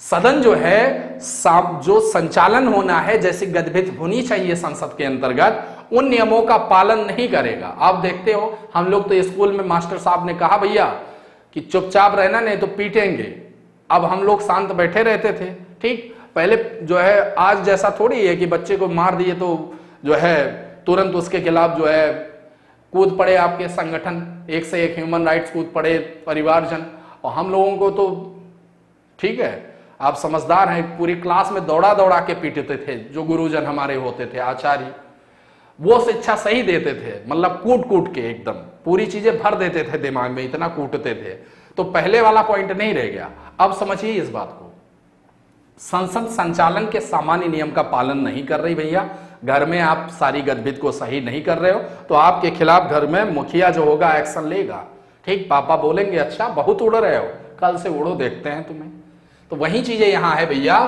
सदन जो है जो संचालन होना है, जैसी गतिविधि होनी चाहिए संसद के अंतर्गत, उन नियमों का पालन नहीं करेगा। आप देखते हो, हम लोग तो स्कूल में मास्टर साहब ने कहा भैया कि चुपचाप रहना, नहीं तो पीटेंगे। अब हम लोग शांत बैठे रहते थे, ठीक। पहले जो है आज जैसा थोड़ी है कि बच्चे को मार दिए तो जो है तुरंत उसके खिलाफ जो है कूद पड़े आपके संगठन, एक से एक ह्यूमन राइट्स कूद पड़े, परिवारजन। और हम लोगों को तो ठीक है, आप समझदार हैं, पूरी क्लास में दौड़ा दौड़ा के पीटते थे जो गुरुजन हमारे होते थे, आचार्य, वो शिक्षा सही देते थे, मतलब कूट कूट के एकदम पूरी चीजें भर देते थे दिमाग में, इतना कूटते थे। तो पहले वाला पॉइंट नहीं रह गया। अब समझिए इस बात को, संसद संचालन के सामान्य नियम का पालन नहीं कर रही भैया, घर में आप सारी गतिविधि को सही नहीं कर रहे हो, तो आपके खिलाफ घर में मुखिया जो होगा एक्शन लेगा, ठीक। पापा बोलेंगे अच्छा बहुत उड़ रहे हो, कल से उड़ो, देखते हैं तुम्हें। तो वही चीजें यहां है भैया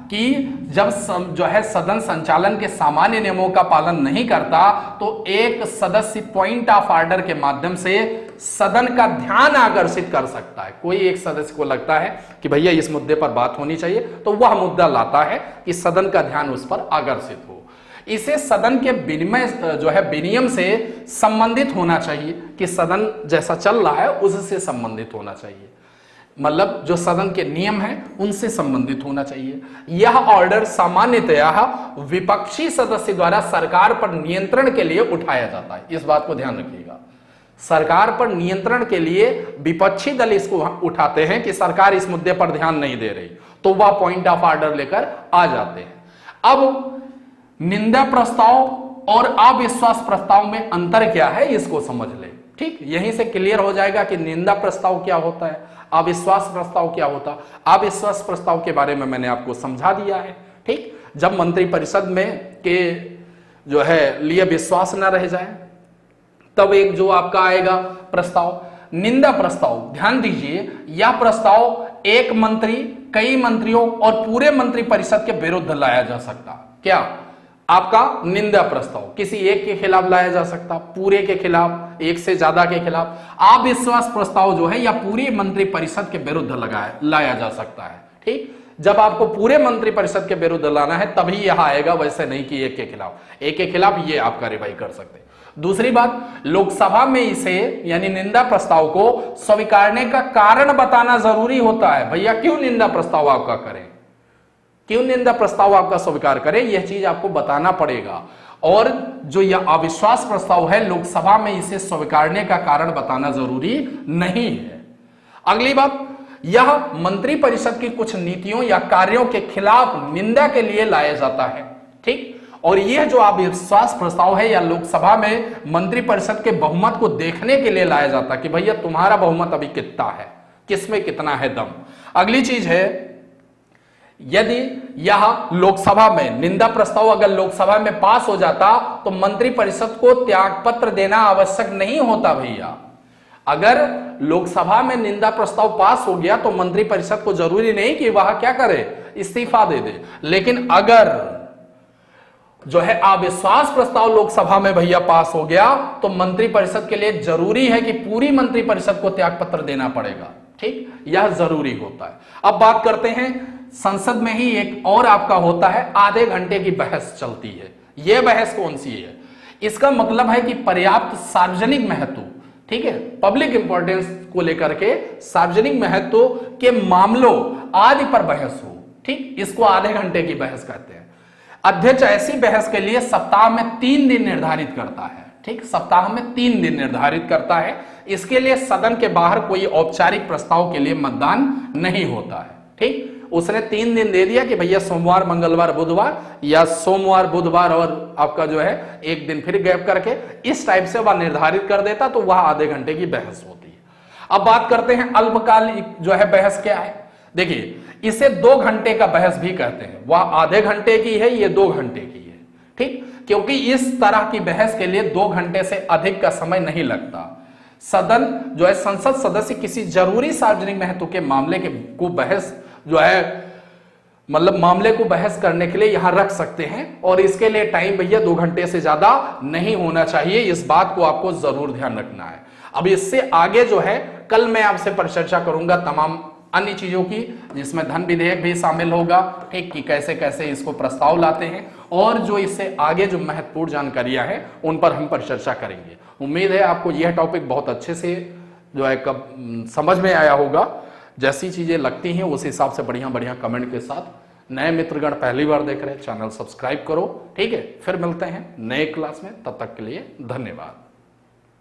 कि जब जो है सदन संचालन के सामान्य नियमों का पालन नहीं करता, तो एक सदस्य पॉइंट ऑफ ऑर्डर के माध्यम से सदन का ध्यान आकर्षित कर सकता है। कोई एक सदस्य को लगता है कि भैया इस मुद्दे पर बात होनी चाहिए, तो वह मुद्दा लाता है कि सदन का ध्यान उस पर आकर्षित हो। इसे सदन के विनिमय जो है विनियम से संबंधित होना चाहिए कि सदन जैसा चल रहा है उससे संबंधित होना चाहिए, मतलब जो सदन के नियम हैं उनसे संबंधित होना चाहिए। यह ऑर्डर सामान्यतया विपक्षी सदस्य द्वारा सरकार पर नियंत्रण के लिए उठाया जाता है। इस बात को ध्यान रखिएगा, सरकार पर नियंत्रण के लिए विपक्षी दल इसको उठाते हैं कि सरकार इस मुद्दे पर ध्यान नहीं दे रही, तो वह पॉइंट ऑफ ऑर्डर लेकर आ जाते हैं। अब निंदा प्रस्ताव और अविश्वास प्रस्ताव में अंतर क्या है, इसको समझ ले, ठीक। यहीं से क्लियर हो जाएगा कि निंदा प्रस्ताव क्या होता है, अविश्वास प्रस्ताव क्या होता है। अविश्वास प्रस्ताव के बारे में मैंने आपको समझा दिया है, ठीक। जब मंत्रिपरिषद में के जो है लिए विश्वास न रह जाए, तब एक जो आपका आएगा प्रस्ताव, निंदा प्रस्ताव। ध्यान दीजिए, यह प्रस्ताव एक मंत्री, कई मंत्रियों और पूरे मंत्रिपरिषद के विरुद्ध लाया जा सकता। क्या? आपका निंदा प्रस्ताव किसी एक के खिलाफ लाया जा सकता, पूरे के खिलाफ, एक से ज्यादा के खिलाफ। अविश्वास प्रस्ताव जो है या पूरी मंत्रिपरिषद के विरुद्ध लाया जा सकता है, ठीक। जब आपको पूरे मंत्रिपरिषद के विरुद्ध लाना है तभी यह आएगा, वैसे नहीं कि एक के खिलाफ। एक के खिलाफ ये आप कार्रवाई कर सकते। दूसरी बात, लोकसभा में इसे यानी निंदा प्रस्ताव को स्वीकारने का कारण बताना जरूरी होता है। भैया क्यों निंदा प्रस्ताव आपका करें, क्यों निंदा प्रस्ताव आपका स्वीकार करें, यह चीज आपको बताना पड़ेगा। और जो यह अविश्वास प्रस्ताव है, लोकसभा में इसे स्वीकारने का कारण बताना जरूरी नहीं है। अगली बात, यह मंत्रिपरिषद की कुछ नीतियों या कार्यों के खिलाफ निंदा के लिए लाया जाता है, ठीक। और यह जो अविश्वास प्रस्ताव है या लोकसभा में मंत्रिपरिषद के बहुमत को देखने के लिए लाया जाता है कि भैया तुम्हारा बहुमत अभी कितना है, किसमें कितना है दम। अगली चीज है, यदि यह लोकसभा में निंदा प्रस्ताव अगर लोकसभा में पास हो जाता तो मंत्रिपरिषद को त्यागपत्र देना आवश्यक नहीं होता भैया। अगर लोकसभा में निंदा प्रस्ताव पास हो गया तो मंत्रिपरिषद को जरूरी नहीं कि वह क्या करे, इस्तीफा दे दे। लेकिन अगर जो है अविश्वास प्रस्ताव लोकसभा में भैया पास हो गया, तो मंत्रिपरिषद के लिए जरूरी है कि पूरी मंत्रिपरिषद को त्यागपत्र देना पड़ेगा। ठीक, यह जरूरी होता है। अब बात करते हैं, संसद में ही एक और आपका होता है, आधे घंटे की बहस चलती है। यह बहस कौन सी है? इसका मतलब है कि पर्याप्त सार्वजनिक महत्व, ठीक है, पब्लिक इंपॉर्टेंस को लेकर के सार्वजनिक महत्व के मामलों आदि पर बहस हो। ठीक, इसको आधे घंटे की बहस कहते हैं। अध्यक्ष ऐसी बहस के लिए सप्ताह में 3 दिन निर्धारित करता है। ठीक, सप्ताह में 3 दिन निर्धारित करता है। इसके लिए सदन के बाहर कोई औपचारिक प्रस्ताव के लिए मतदान नहीं होता है। ठीक, उसने 3 दिन दे दिया कि भैया सोमवार, मंगलवार, बुधवार, या सोमवार, बुधवार और आपका जो है एक दिन फिर गैप करके, इस टाइप से वह निर्धारित कर देता, तो वह आधे घंटे की बहस होती है। अब बात करते हैं अल्पकालिक जो है बहस क्या है। देखिए, इसे 2 घंटे का बहस भी कहते हैं। वह आधे घंटे की है, ये 2 घंटे की है। ठीक, क्योंकि इस तरह की बहस के लिए 2 घंटे से अधिक का समय नहीं लगता। सदन जो है, संसद सदस्य किसी जरूरी सार्वजनिक महत्व के मामले को बहस जो है, मतलब मामले को बहस करने के लिए यहां रख सकते हैं, और इसके लिए टाइम भैया 2 घंटे से ज्यादा नहीं होना चाहिए। इस बात को आपको जरूर ध्यान रखना है। अब इससे आगे जो है, कल मैं आपसे परिचर्चा करूंगा तमाम अन्य चीजों की, जिसमें धन विधेयक भी शामिल होगा। ठीक, कि कैसे कैसे इसको प्रस्ताव लाते हैं, और जो इससे आगे जो महत्वपूर्ण जानकारियां हैं उन पर हम परिचर्चा करेंगे। उम्मीद है आपको यह टॉपिक बहुत अच्छे से जो है समझ में आया होगा। जैसी चीजें लगती हैं उस हिसाब से बढ़िया बढ़िया कमेंट के साथ। नए मित्रगण पहली बार देख रहे हैं, चैनल सब्सक्राइब करो। ठीक है, फिर मिलते हैं नए क्लास में, तब तक के लिए धन्यवाद।